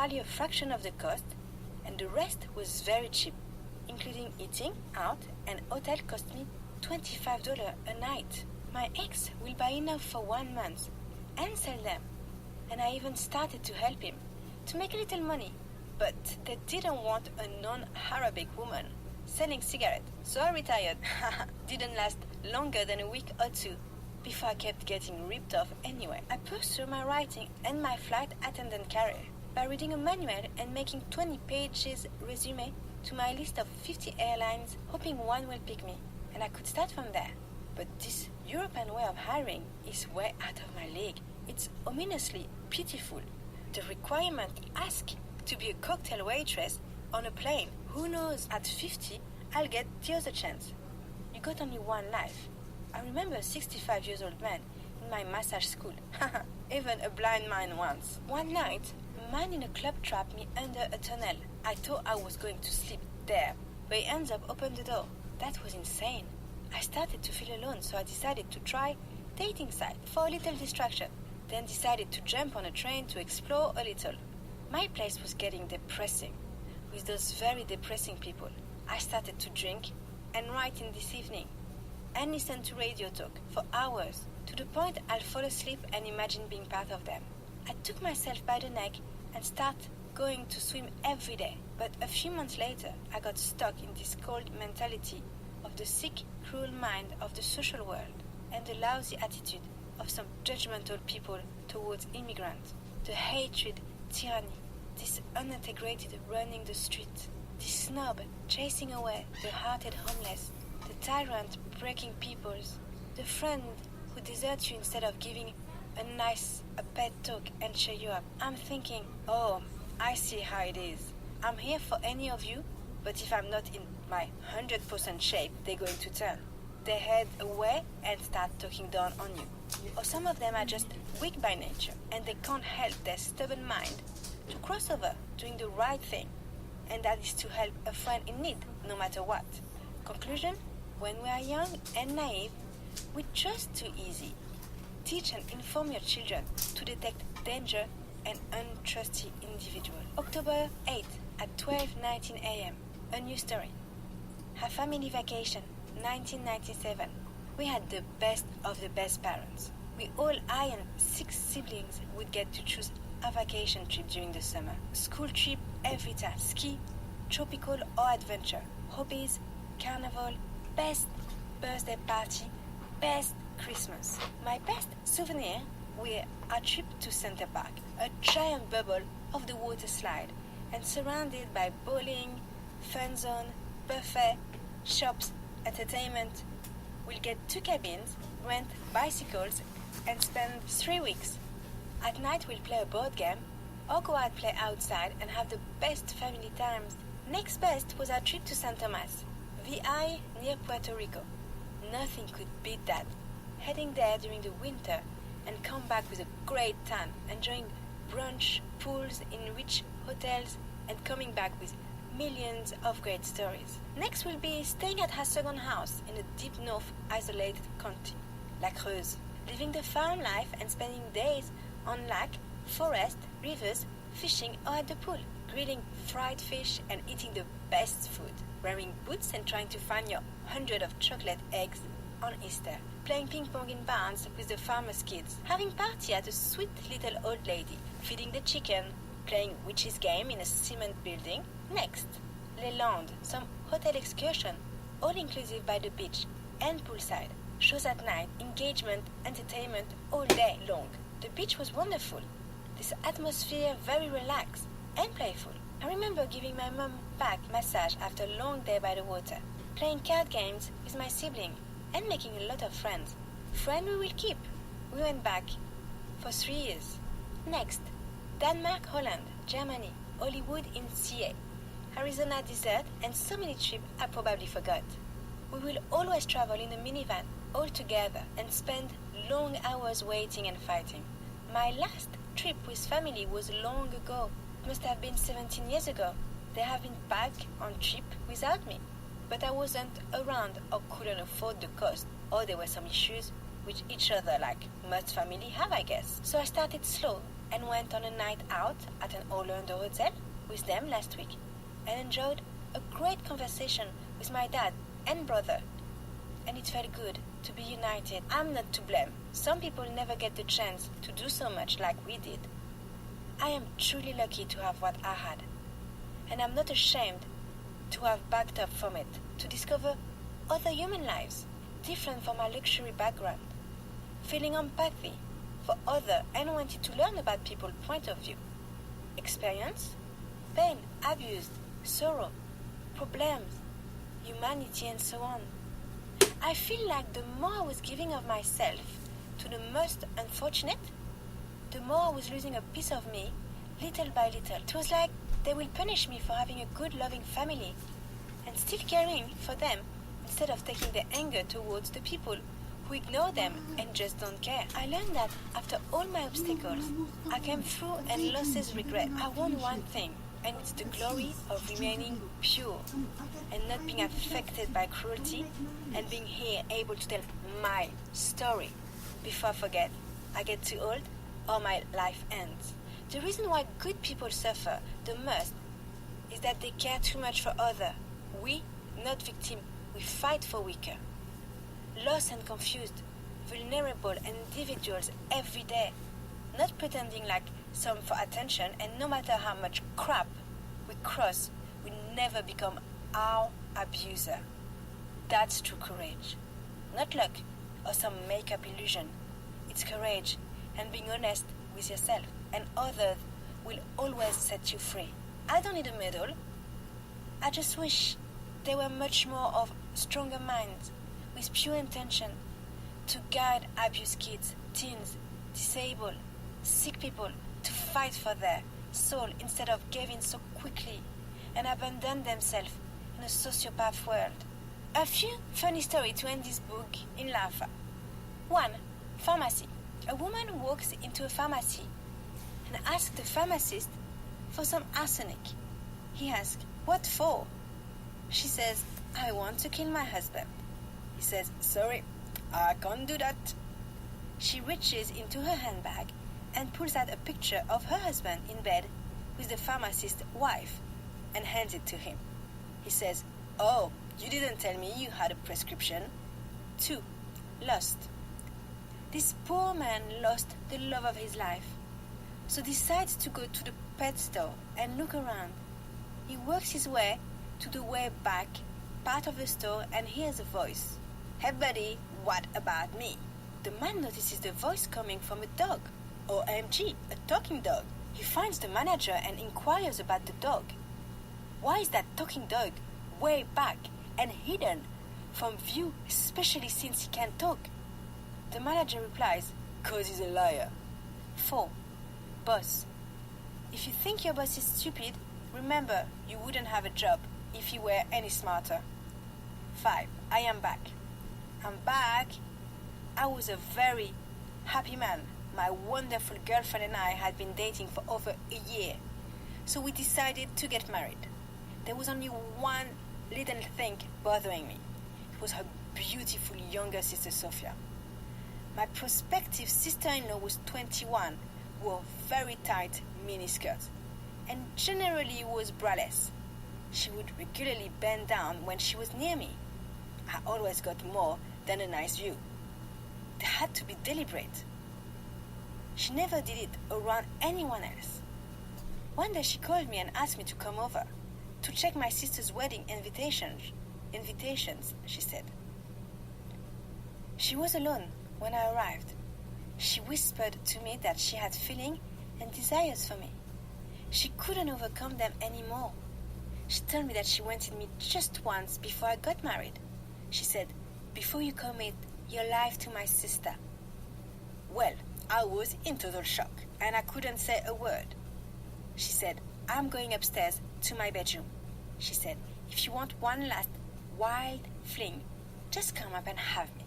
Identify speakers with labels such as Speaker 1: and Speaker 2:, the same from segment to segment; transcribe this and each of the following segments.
Speaker 1: hardly a fraction of the cost, and the rest was very cheap, including eating out, and hotel cost me $25 a night. My ex will buy enough for 1 month and sell them, and I even started to help him to make a little money, but they didn't want a non-Arabic woman selling cigarettes, so I retired. Didn't last longer than a week or two before I kept getting ripped off anyway. I pursued my writing and my flight attendant career by reading a manual and making 20 pages resume to my list of 50 airlines, hoping one will pick me, and I could start from there. But this European way of hiring is way out of my league. It's ominously pitiful. The requirement asks to be a cocktail waitress on a plane. Who knows, at 50, I'll get the other chance. You got only one life. I remember a 65-year-old man in my massage school. Even a blind man once. One night, a man in a club trapped me under a tunnel. I thought I was going to sleep there, but he ends up opened the door. That was insane. I started to feel alone, so I decided to try dating site for a little distraction. Then decided to jump on a train to explore a little. My place was getting depressing. With those very depressing people, I started to drink and write in this evening and listen to radio talk for hours, to the point I'll fall asleep and imagine being part of them. I took myself by the neck and started going to swim every day. But a few months later, I got stuck in this cold mentality of the sick, cruel mind of the social world and the lousy attitude of some judgmental people towards immigrants, the hatred, tyranny, this unintegrated running the streets, this snob chasing away the hearted homeless, the tyrant breaking peoples, the friend who deserts you instead of giving a pet talk and cheer you up. I'm thinking, oh, I see how it is. I'm here for any of you, but if I'm not in my 100% shape, they're going to turn. They head away and start talking down on you. Or some of them are just weak by nature, and they can't help their stubborn mind to cross over doing the right thing, and that is to help a friend in need, no matter what. Conclusion, when we are young and naive, we trust too easy. Teach and inform your children to detect danger and untrusty individual. October 8th at 12:19 a.m. A new story. Her family vacation, 1997. We had the best of the best parents. We all, I and 6 siblings, would get to choose a vacation trip during the summer. School trip every time. Ski, tropical or adventure. Hobbies, carnival, best birthday party, best Christmas. My best souvenir were our trip to Center Park, a giant bubble of the water slide, and surrounded by bowling, fun zone, buffet, shops, entertainment. We'll get 2 cabins, rent bicycles, and spend 3 weeks. At night we'll play a board game, or go out play outside and have the best family times. Next best was our trip to San Tomas, VI near Puerto Rico. Nothing could beat that. Heading there during the winter and come back with a great tan, enjoying brunch, pools in rich hotels, and coming back with millions of great stories. Next will be staying at her second house in a deep north isolated county, La Creuse, living the farm life and spending days on lake, forest, rivers, fishing or at the pool, grilling fried fish and eating the best food, wearing boots and trying to find your 100 of chocolate eggs on Easter, playing ping pong in barns with the farmers' kids, having party at a sweet little old lady, feeding the chicken, playing witches game in a cement building. Next, Les Landes, some hotel excursion, all inclusive by the beach and poolside, shows at night, engagement, entertainment all day long. The beach was wonderful. This atmosphere very relaxed and playful. I remember giving my mum back massage after a long day by the water, playing card games with my sibling, and making a lot of friends. Friends we will keep. We went back for 3 years. Next, Denmark, Holland, Germany, Hollywood in CA, Arizona desert, and so many trips I probably forgot. We will always travel in a minivan all together and spend long hours waiting and fighting. My last trip with family was long ago. It must have been 17 years ago. They have been back on trip without me. But I wasn't around or couldn't afford the cost, or there were some issues which each other, like most family, have, I guess. So I started slow and went on a night out at an Orlando hotel with them last week and enjoyed a great conversation with my dad and brother. And it felt good to be united. I'm not to blame. Some people never get the chance to do so much like we did. I am truly lucky to have what I had. And I'm not ashamed to have backed up from it, to discover other human lives, different from my luxury background, feeling empathy for other and wanting to learn about people's point of view, experience, pain, abuse, sorrow, problems, humanity, and so on. I feel like the more I was giving of myself to the most unfortunate, the more I was losing a piece of me, little by little. It was like they will punish me for having a good, loving family and still caring for them instead of taking their anger towards the people who ignore them and just don't care. I learned that after all my obstacles, I came through and lost this regret. I want one thing, and it's the glory of remaining pure and not being affected by cruelty and being here able to tell my story before I forget, I get too old or my life ends. The reason why good people suffer the most is that they care too much for others. We, not victims, we fight for weaker. Lost and confused, vulnerable individuals every day, not pretending like some for attention, and no matter how much crap we cross, we never become our abuser. That's true courage. Not luck or some make-up illusion. It's courage and being honest with yourself, and others will always set you free. I don't need a medal. I just wish there were much more of stronger minds with pure intention to guide abused kids, teens, disabled, sick people to fight for their soul instead of giving so quickly and abandon themselves in a sociopath world. A few funny stories to end this book in laughter. 1. Pharmacy. A woman walks into a pharmacy and asks the pharmacist for some arsenic. He asks, "What for?" She says, "I want to kill my husband." He says, "Sorry, I can't do that." She reaches into her handbag and pulls out a picture of her husband in bed with the pharmacist's wife and hands it to him. He says, "Oh, you didn't tell me you had a prescription." 2. Lost. This poor man lost the love of his life, so decides to go to the pet store and look around. He works his way to the way back part of the store and hears a voice. "Hey buddy, what about me?" The man notices the voice coming from a dog. OMG, a talking dog. He finds the manager and inquires about the dog. Why is that talking dog way back and hidden from view, especially since he can't talk? The manager replies, "'Cause he's a liar." 4. Boss. If you think your boss is stupid, remember you wouldn't have a job if you were any smarter. 5. I am back. I'm back. I was a very happy man. My wonderful girlfriend and I had been dating for over a year, so we decided to get married. There was only one little thing bothering me. It was her beautiful younger sister Sophia. My prospective sister-in-law was 21, wore very tight miniskirts, and generally was braless. She would regularly bend down when she was near me. I always got more than a nice view. It had to be deliberate. She never did it around anyone else. One day she called me and asked me to come over to check my sister's wedding invitations, she said. She was alone when I arrived. She whispered to me that she had feelings and desires for me. She couldn't overcome them anymore. She told me that she wanted me just once before I got married. She said, "Before you commit your life to my sister." Well, I was in total shock and I couldn't say a word. She said, "I'm going upstairs to my bedroom." She said, "If you want one last wild fling, just come up and have me."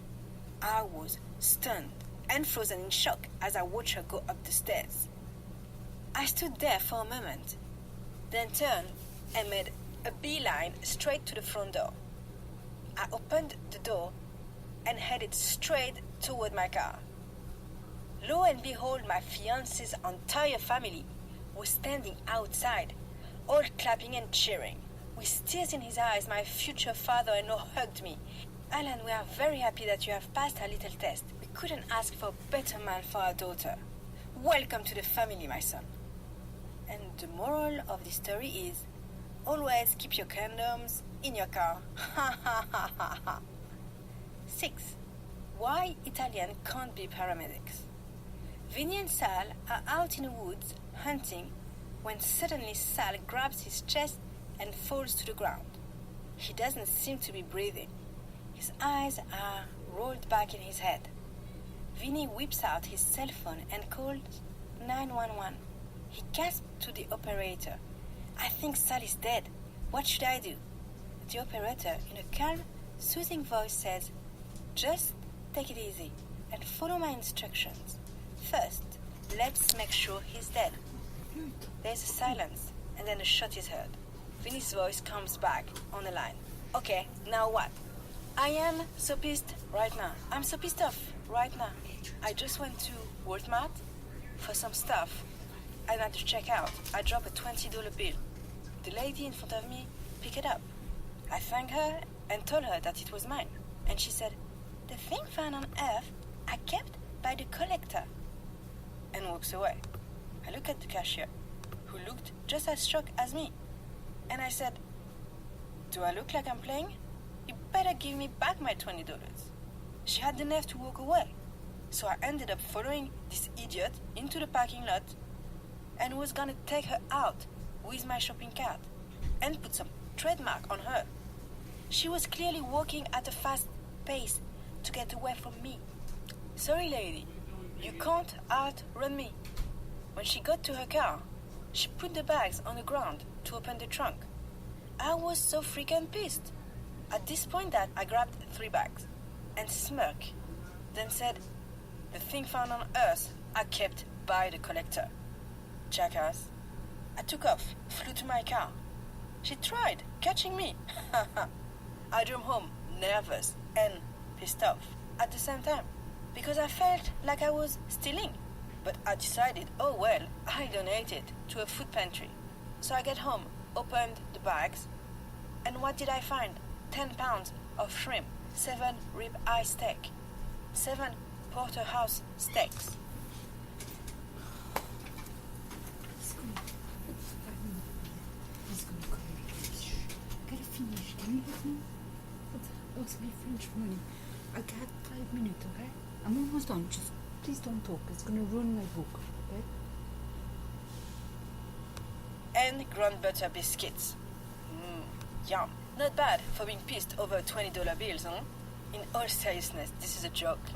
Speaker 1: I was stunned and frozen in shock as I watched her go up the stairs. I stood there for a moment, then turned and made a beeline straight to the front door. I opened the door and headed straight toward my car. Lo and behold, my fiancé's entire family was standing outside, all clapping and cheering. With tears in his eyes, my future father-in-law hugged me. Alan, we are very happy that you have passed our little test. We couldn't ask for a better man for our daughter. Welcome to the family, my son. And the moral of this story is, always keep your condoms in your car. Ha ha ha ha ha. 6. Why Italians can't be paramedics. Vinny and Sal are out in the woods hunting when suddenly Sal grabs his chest and falls to the ground. He doesn't seem to be breathing. His eyes are rolled back in his head. Vinny whips out his cell phone and calls 911. He gasps to the operator. I think Sal is dead. What should I do? The operator, in a calm, soothing voice, says, just take it easy and follow my instructions. First, let's make sure he's dead. There's a silence, and then a shot is heard. Vinny's voice comes back on the line. Okay, now what? I am so pissed right now. I'm so pissed off right now. I just went to Walmart for some stuff, and at the checkout, I dropped a $20 bill. The lady in front of me picked it up. I thanked her and told her that it was mine. And she said, the thing found on Earth I kept by the collector. And walks away. I look at the cashier, who looked just as shocked as me. And I said, do I look like I'm playing? You better give me back my $20. She had the nerve to walk away. So I ended up following this idiot into the parking lot and was gonna take her out with my shopping cart and put some trademark on her. She was clearly walking at a fast pace to get away from me. Sorry, lady, you can't outrun me. When she got to her car, she put the bags on the ground to open the trunk. I was so freaking pissed. At this point that I grabbed 3 bags and smirked, then said, the thing found on Earth I kept by the collector. Jackass. I took off, flew to my car. She tried catching me. I drove home nervous and pissed off at the same time because I felt like I was stealing. But I decided, oh well, I donate it to a food pantry. So I get home, opened the bags, and what did I find? 10 pounds of shrimp, 7 rib-eye steak, 7 porterhouse steaks.
Speaker 2: Gotta finish. Can you help me? What's my French morning? I got 5 minutes, okay? I'm almost done. Just please don't talk. It's gonna ruin my book, okay?
Speaker 1: And ground butter biscuits. Yum. Not bad for being pissed over $20 bills, huh? In all seriousness, this is a joke.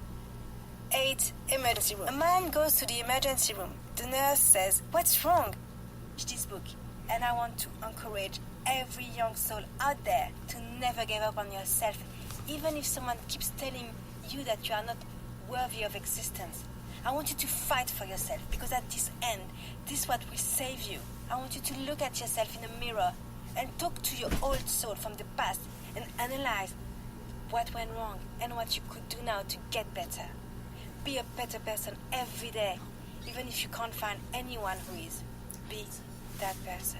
Speaker 1: 8. Emergency room. A man goes to the emergency room. The nurse says, what's wrong? Read this book, and I want to encourage every young soul out there to never give up on yourself, even if someone keeps telling you that you are not worthy of existence. I want you to fight for yourself, because at this end, this is what will save you. I want you to look at yourself in the mirror and talk to your old soul from the past and analyze what went wrong and what you could do now to get better. Be a better person every day, even if you can't find anyone who is. Be that person.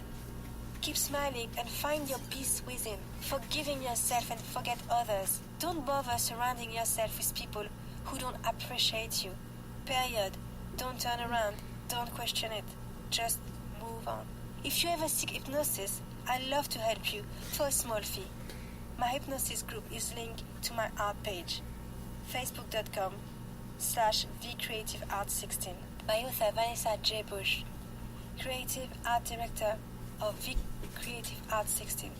Speaker 1: Keep smiling and find your peace within, forgiving yourself and forget others. Don't bother surrounding yourself with people who don't appreciate you. Period. Don't turn around. Don't question it. Just move on. If you ever seek hypnosis, I'd love to help you for a small fee. My hypnosis group is linked to my art page, facebook.com/VCreativeArt16. My author Vanessa J. Bush, creative art director of V Creative Art 16.